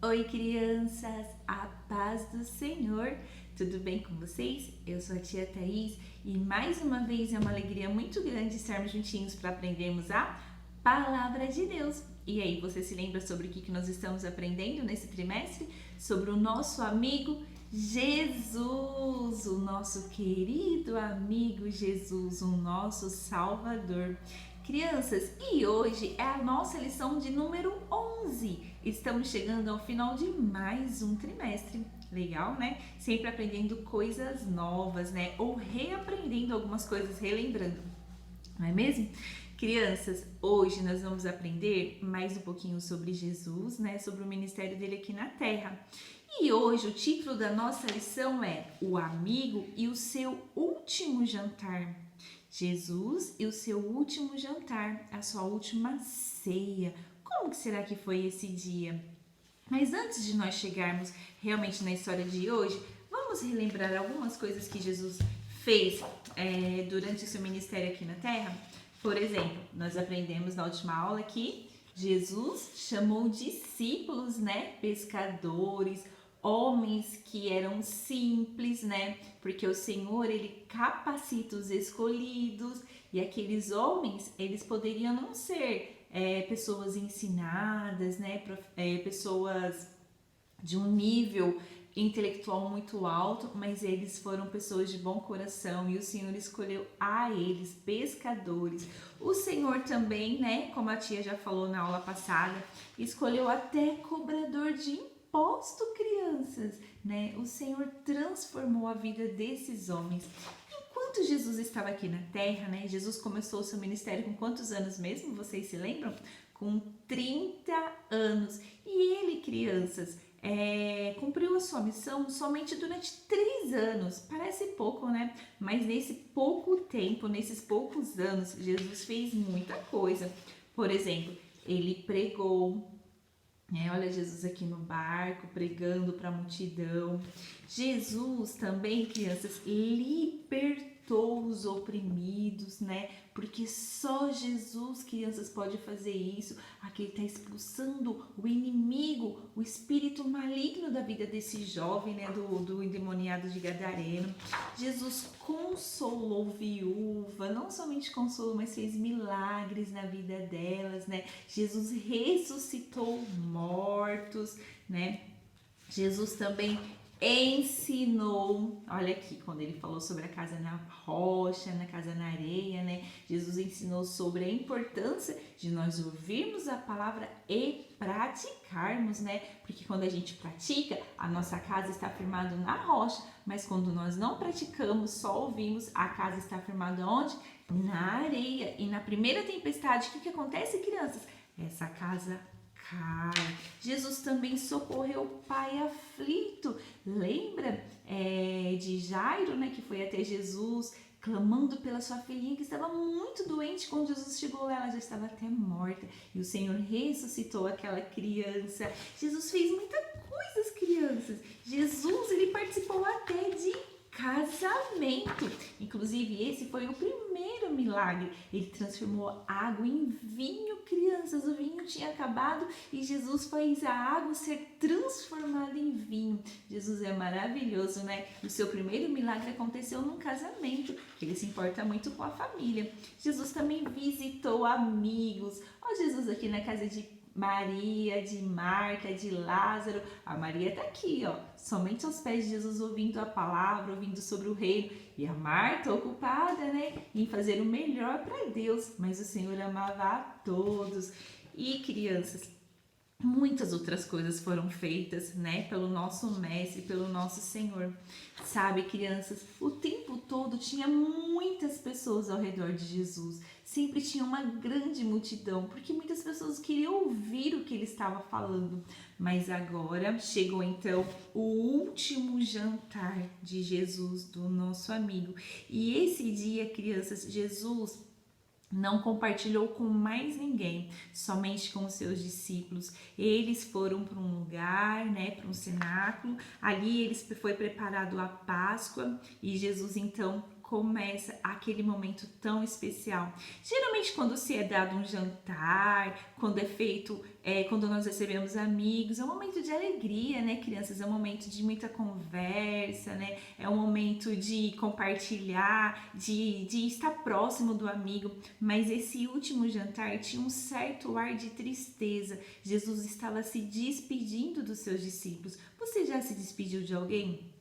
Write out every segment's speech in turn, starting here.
Oi, crianças! A paz do Senhor! Tudo bem com vocês? Eu sou a tia Thaís e mais uma vez é uma alegria muito grande estarmos juntinhos para aprendermos a Palavra de Deus. E aí, você se lembra sobre o que nós estamos aprendendo nesse trimestre? Sobre o nosso amigo Jesus, o nosso querido amigo Jesus, o nosso Salvador. Crianças, e hoje é a nossa lição de número 11. Estamos chegando ao final de mais um trimestre. Legal, né? Sempre aprendendo coisas novas, né? Ou reaprendendo algumas coisas, relembrando. Não é mesmo? Crianças, hoje nós vamos aprender mais um pouquinho sobre Jesus, né? Sobre o ministério dele aqui na Terra. E hoje o título da nossa lição é O Amigo e o Seu Último Jantar. Jesus e o seu último jantar, a sua última ceia. Como que será que foi esse dia? Mas antes de nós chegarmos realmente na história de hoje, vamos relembrar algumas coisas que Jesus fez durante o seu ministério aqui na Terra? Por exemplo, nós aprendemos na última aula que Jesus chamou discípulos, né, pescadores, homens que eram simples, né? Porque o Senhor, ele capacita os escolhidos e aqueles homens, eles poderiam não ser pessoas ensinadas, né? Pessoas de um nível intelectual muito alto, mas eles foram pessoas de bom coração e o Senhor escolheu a eles, pescadores. O Senhor também, né, como a tia já falou na aula passada, escolheu até cobrador de imposto, crianças, né? O Senhor transformou a vida desses homens. Enquanto Jesus estava aqui na Terra, né? Jesus começou o seu ministério com quantos anos mesmo? Vocês se lembram? Com 30 anos. E ele, crianças, cumpriu a sua missão somente durante 3 anos. Parece pouco, né? Mas nesse pouco tempo, nesses poucos anos, Jesus fez muita coisa. Por exemplo, ele pregou. Olha Jesus aqui no barco, pregando para a multidão. Jesus também, crianças, libertou os oprimidos, né? Porque só Jesus, crianças, pode fazer isso. Aqui ele está expulsando o inimigo, o espírito maligno da vida desse jovem, né? Do endemoniado de Gadareno. Jesus consolou viúva, não somente consolou, mas fez milagres na vida delas, né? Jesus ressuscitou mortos, né? Jesus também ensinou, olha aqui, quando ele falou sobre a casa na rocha, na casa na areia, né? Jesus ensinou sobre a importância de nós ouvirmos a palavra e praticarmos, né? Porque quando a gente pratica, a nossa casa está firmada na rocha, mas quando nós não praticamos, só ouvimos, a casa está firmada onde? Na areia. E na primeira tempestade, o que acontece, crianças? Essa casa cai. Jesus também socorreu o pai aflito. Lembra de Jairo, né, que foi até Jesus clamando pela sua filhinha que estava muito doente. Quando Jesus chegou lá, ela já estava até morta. E o Senhor ressuscitou aquela criança. Jesus fez muitas coisas, crianças. Jesus, ele participou até de casamento. Inclusive, esse foi o primeiro milagre. Ele transformou água em vinho, crianças. O vinho tinha acabado e Jesus fez a água ser transformada em vinho. Jesus é maravilhoso, né? O seu primeiro milagre aconteceu num casamento. Ele se importa muito com a família. Jesus também visitou amigos. Olha Jesus aqui na casa de Maria, de Marta, de Lázaro. A Maria está aqui, ó, somente aos pés de Jesus, ouvindo a palavra, ouvindo sobre o reino. E a Marta, ocupada, né, em fazer o melhor para Deus. Mas o Senhor amava a todos. E crianças, muitas outras coisas foram feitas, né, pelo nosso mestre, pelo nosso Senhor. Sabe, crianças, o tempo todo tinha muitas pessoas ao redor de Jesus. Sempre tinha uma grande multidão, porque muitas pessoas queriam ouvir o que ele estava falando. Mas agora chegou então o último jantar de Jesus, do nosso amigo. E esse dia, crianças, Jesus não compartilhou com mais ninguém, somente com os seus discípulos. Eles foram para um lugar, né, para um cenáculo. Ali foi preparado a Páscoa e Jesus então começa aquele momento tão especial. Geralmente quando se é dado um jantar, quando é feito, quando nós recebemos amigos, é um momento de alegria, né, crianças? É um momento de muita conversa, né? É um momento de compartilhar, de estar próximo do amigo. Mas esse último jantar tinha um certo ar de tristeza. Jesus estava se despedindo dos seus discípulos. Você já se despediu de alguém?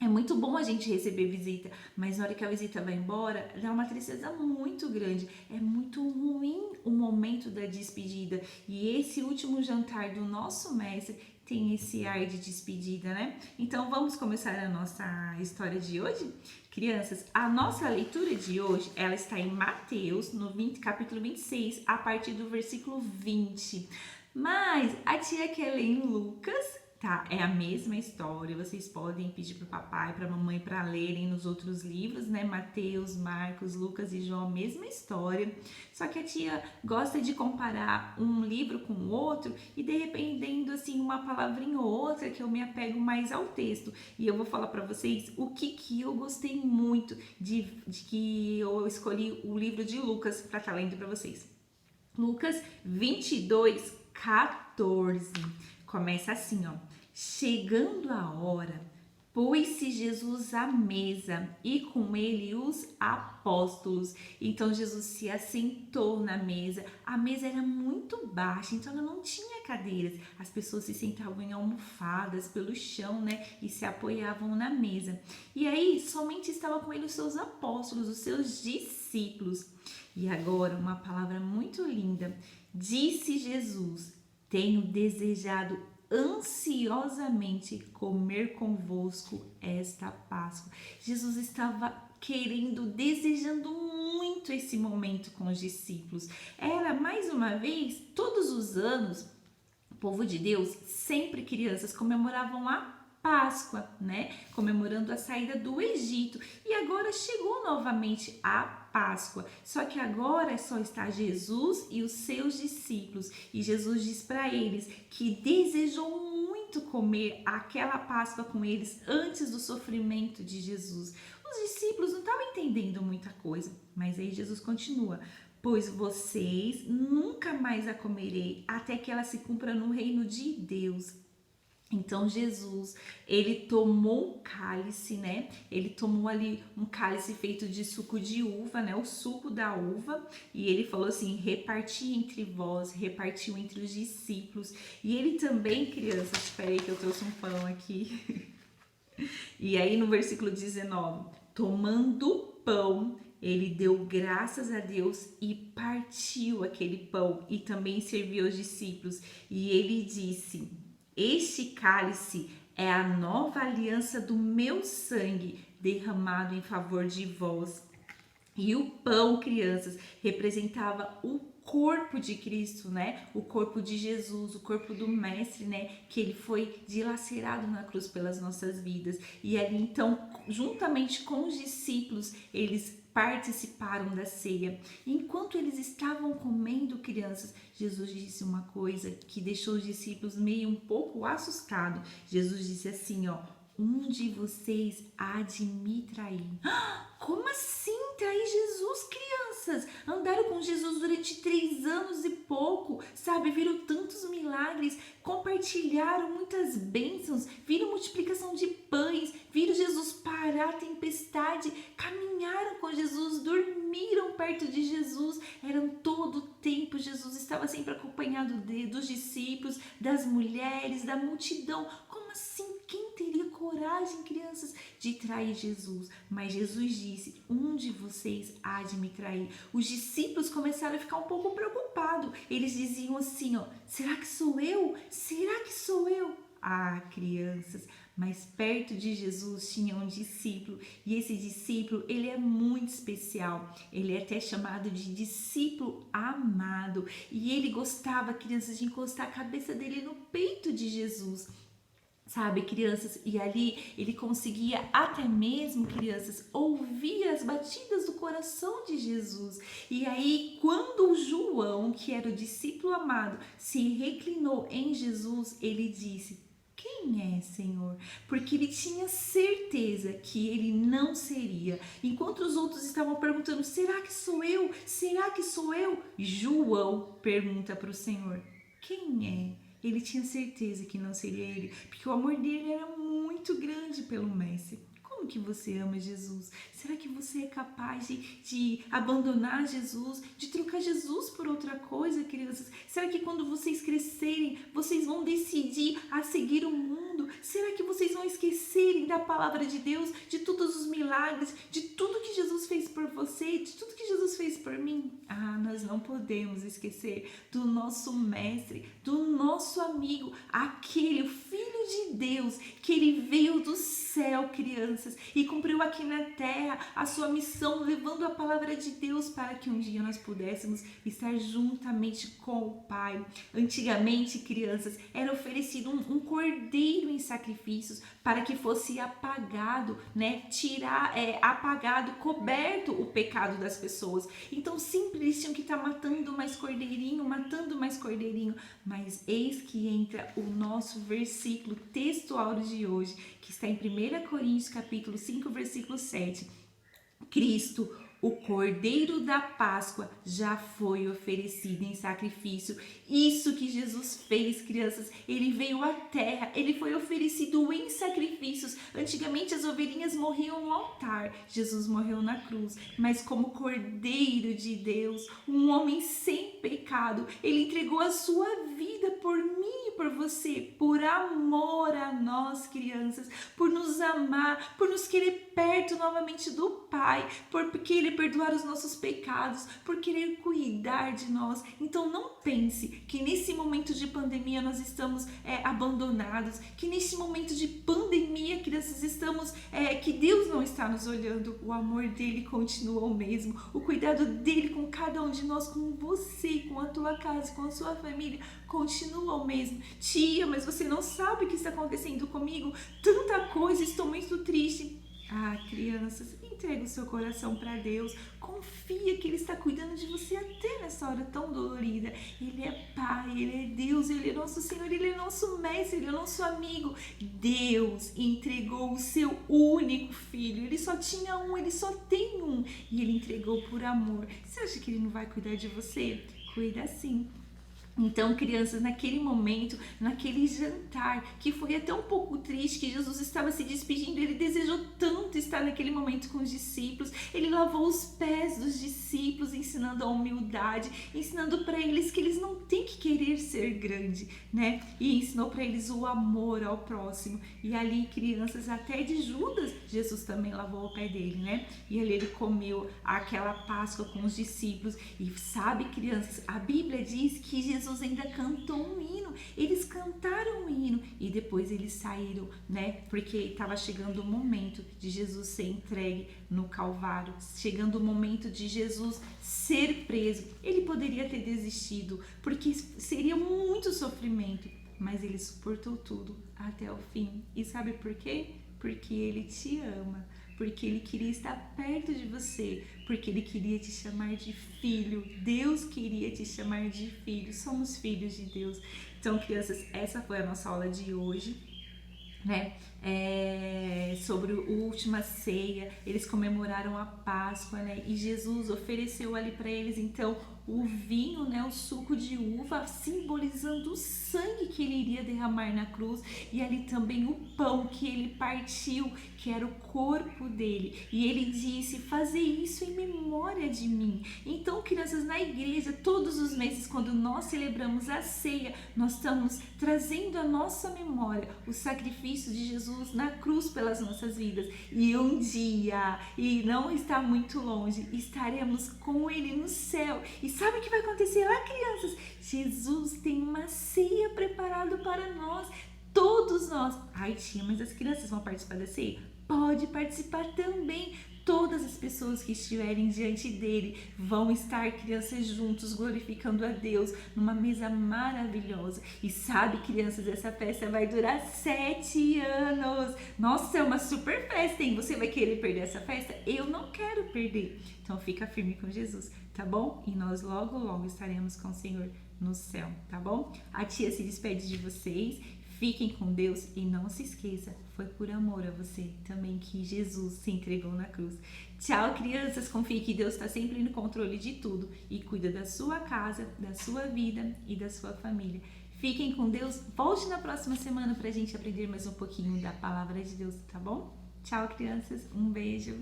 É muito bom a gente receber visita, mas na hora que a visita vai embora, dá uma tristeza muito grande. É muito ruim o momento da despedida. E esse último jantar do nosso mestre tem esse ar de despedida, né? Então vamos começar a nossa história de hoje? Crianças, a nossa leitura de hoje, ela está em Mateus, no capítulo 26, a partir do versículo 20. Mas a tia quer ler em Lucas. Tá, é a mesma história, vocês podem pedir para o papai, para a mamãe para lerem nos outros livros, né? Mateus, Marcos, Lucas e João, a mesma história. Só que a tia gosta de comparar um livro com o outro e dependendo assim uma palavrinha ou outra que eu me apego mais ao texto. E eu vou falar para vocês o que eu gostei muito de que eu escolhi o livro de Lucas para estar lendo para vocês. Lucas 22, 14. Começa assim, ó. Chegando a hora, pôs-se Jesus à mesa e com ele os apóstolos. Então Jesus se assentou na mesa. A mesa era muito baixa, então ela não tinha cadeiras. As pessoas se sentavam em almofadas pelo chão, né? E se apoiavam na mesa. E aí somente estavam com ele os seus apóstolos, os seus discípulos. E agora uma palavra muito linda. Disse Jesus: tenho desejado ansiosamente comer convosco esta Páscoa. Jesus estava querendo, desejando muito esse momento com os discípulos. Era mais uma vez, todos os anos, o povo de Deus, sempre crianças, comemoravam a Páscoa, né? Comemorando a saída do Egito. E agora chegou novamente a Páscoa. Só que agora só está Jesus e os seus discípulos. E Jesus diz para eles que desejou muito comer aquela Páscoa com eles antes do sofrimento de Jesus. Os discípulos não estavam entendendo muita coisa, mas aí Jesus continua. Pois vocês nunca mais a comerei até que ela se cumpra no reino de Deus. Então Jesus, ele tomou o cálice, né? Ele tomou ali um cálice feito de suco de uva, né? O suco da uva. E ele falou assim, reparti entre vós, repartiu entre os discípulos. E ele também, crianças, espera aí que eu trouxe um pão aqui. E aí no versículo 19, tomando o pão, ele deu graças a Deus e partiu aquele pão e também serviu aos discípulos. E ele disse... Este cálice é a nova aliança do meu sangue derramado em favor de vós. E o pão, crianças, representava o corpo de Cristo, né? O corpo de Jesus, o corpo do Mestre, né? Que ele foi dilacerado na cruz pelas nossas vidas. E ali, então, juntamente com os discípulos, eles participaram da ceia. Enquanto eles estavam comendo, crianças, Jesus disse uma coisa que deixou os discípulos meio um pouco assustados. Jesus disse assim, ó, um de vocês há de me trair. Como assim trair Jesus, crianças? Andaram com Jesus durante 3 anos e pouco, sabe? Viram tantos milagres, compartilharam muitas bênçãos, viram multiplicação de pães, viram Jesus parar a tempestade, caminharam com Jesus, dormiram perto de Jesus, eram todo o tempo, Jesus estava sempre acompanhado dos discípulos, das mulheres, da multidão. Como assim? Quem teria coragem, crianças, de trair Jesus? Mas Jesus disse, um de vocês há de me trair. Os discípulos começaram a ficar um pouco preocupados. Eles diziam assim, ó, será que sou eu? Será que sou eu? Ah, crianças, mas perto de Jesus tinha um discípulo e esse discípulo, ele é muito especial, ele é até chamado de discípulo amado e ele gostava, crianças, de encostar a cabeça dele no peito de Jesus. Sabe, crianças, e ali ele conseguia até mesmo, crianças, ouvir as batidas do coração de Jesus. E aí, quando o João, que era o discípulo amado, se reclinou em Jesus, ele disse, Quem é, Senhor? Porque ele tinha certeza que ele não seria. Enquanto os outros estavam perguntando: será que sou eu? Será que sou eu? João pergunta para o Senhor: quem é? Ele tinha certeza que não seria ele, porque o amor dele era muito grande pelo Mestre. Como que você ama Jesus? Será que você é capaz de abandonar Jesus, de trocar Jesus por outra coisa, crianças? Será que quando vocês crescerem, vocês vão decidir a seguir o mundo? Será que vocês vão esquecerem da palavra de Deus, de todos os milagres, de tudo que Jesus fez por você, de tudo que Jesus fez por mim? Nós não podemos esquecer do nosso Mestre, do nosso amigo, aquele, o Filho de Deus, que ele veio do céu, crianças, e cumpriu aqui na terra a sua missão, levando a palavra de Deus para que um dia nós pudéssemos estar juntamente com o Pai. Antigamente, crianças, era oferecido um cordeiro em sacrifícios para que fosse apagado, apagado, coberto o pecado das pessoas. Então sempre eles tinham que estar matando mais cordeirinho, mas eis que entra o nosso versículo textual de hoje, que está em 1 Coríntios capítulo 5, versículo 7. Cristo, o Cordeiro da Páscoa, já foi oferecido em sacrifício. Isso que Jesus fez, crianças, ele veio à terra, ele foi oferecido em sacrifícios. Antigamente as ovelhinhas morriam no altar, Jesus morreu na cruz, mas como Cordeiro de Deus, um homem sem pecado, ele entregou a sua vida por mim e por você, por amor a nós, crianças, por nos amar, por nos querer perto novamente do Pai, por querer perdoar os nossos pecados, por querer cuidar de nós. Então não pense que nesse momento de pandemia nós estamos abandonados, que nesse momento de pandemia, crianças, estamos que Deus não está nos olhando. O amor dele continua o mesmo, o cuidado dele com cada um de nós, com você, com a tua casa, com a sua família, continua o mesmo. Tia, mas você não sabe o que está acontecendo comigo? Tanta coisa, estou muito triste. Crianças, entrega o seu coração para Deus, confia que Ele está cuidando de você até nessa hora tão dolorida. Ele é Pai, Ele é Deus, Ele é nosso Senhor, Ele é nosso Mestre, Ele é nosso amigo. Deus entregou o seu único filho, Ele só tinha um, Ele só tem um, e Ele entregou por amor. Você acha que Ele não vai cuidar de você? Cuida sim. Então, crianças, naquele momento, naquele jantar, que foi até um pouco triste, que Jesus estava se despedindo, ele desejou tanto estar naquele momento com os discípulos, ele lavou os pés dos discípulos, ensinando a humildade, ensinando para eles que eles não têm que querer ser grande, né? E ensinou para eles o amor ao próximo. E ali, crianças, até de Judas, Jesus também lavou o pé dele, né? E ali ele comeu aquela Páscoa com os discípulos. E sabe, crianças, a Bíblia diz que Jesus ainda cantou um hino, eles cantaram um hino e depois eles saíram, né? Porque estava chegando o momento de Jesus ser entregue no Calvário, chegando o momento de Jesus ser preso. Ele poderia ter desistido, porque seria muito sofrimento, mas ele suportou tudo até o fim. E sabe por quê? Porque ele te ama, porque ele queria estar perto de você, porque ele queria te chamar de filho. Deus queria te chamar de filho. Somos filhos de Deus. Então, crianças, essa foi a nossa aula de hoje, né? Sobre a última ceia. Eles comemoraram a Páscoa, né? E Jesus ofereceu ali para eles, então, o vinho, né, o suco de uva, simbolizando o sangue que ele iria derramar na cruz, e ali também o pão que ele partiu, que era o corpo dele, e ele disse: fazer isso em memória de mim. Então, crianças, na igreja, todos os meses, quando nós celebramos a ceia, nós estamos trazendo à nossa memória o sacrifício de Jesus na cruz pelas nossas vidas, e um dia, e não está muito longe, estaremos com ele no céu. E sabe o que vai acontecer lá, crianças? Jesus tem uma ceia preparada para nós, todos nós. Ai, tia, mas as crianças vão participar da ceia? Pode participar também. Todas as pessoas que estiverem diante dele vão estar, crianças, juntos, glorificando a Deus numa mesa maravilhosa. E sabe, crianças, essa festa vai durar 7 anos. Nossa, é uma super festa, hein? Você vai querer perder essa festa? Eu não quero perder. Então fica firme com Jesus, tá bom? E nós logo, logo estaremos com o Senhor no céu, tá bom? A tia se despede de vocês. Fiquem com Deus e não se esqueça, foi por amor a você também que Jesus se entregou na cruz. Tchau, crianças, confie que Deus está sempre no controle de tudo e cuida da sua casa, da sua vida e da sua família. Fiquem com Deus, volte na próxima semana para a gente aprender mais um pouquinho da palavra de Deus, tá bom? Tchau, crianças, um beijo.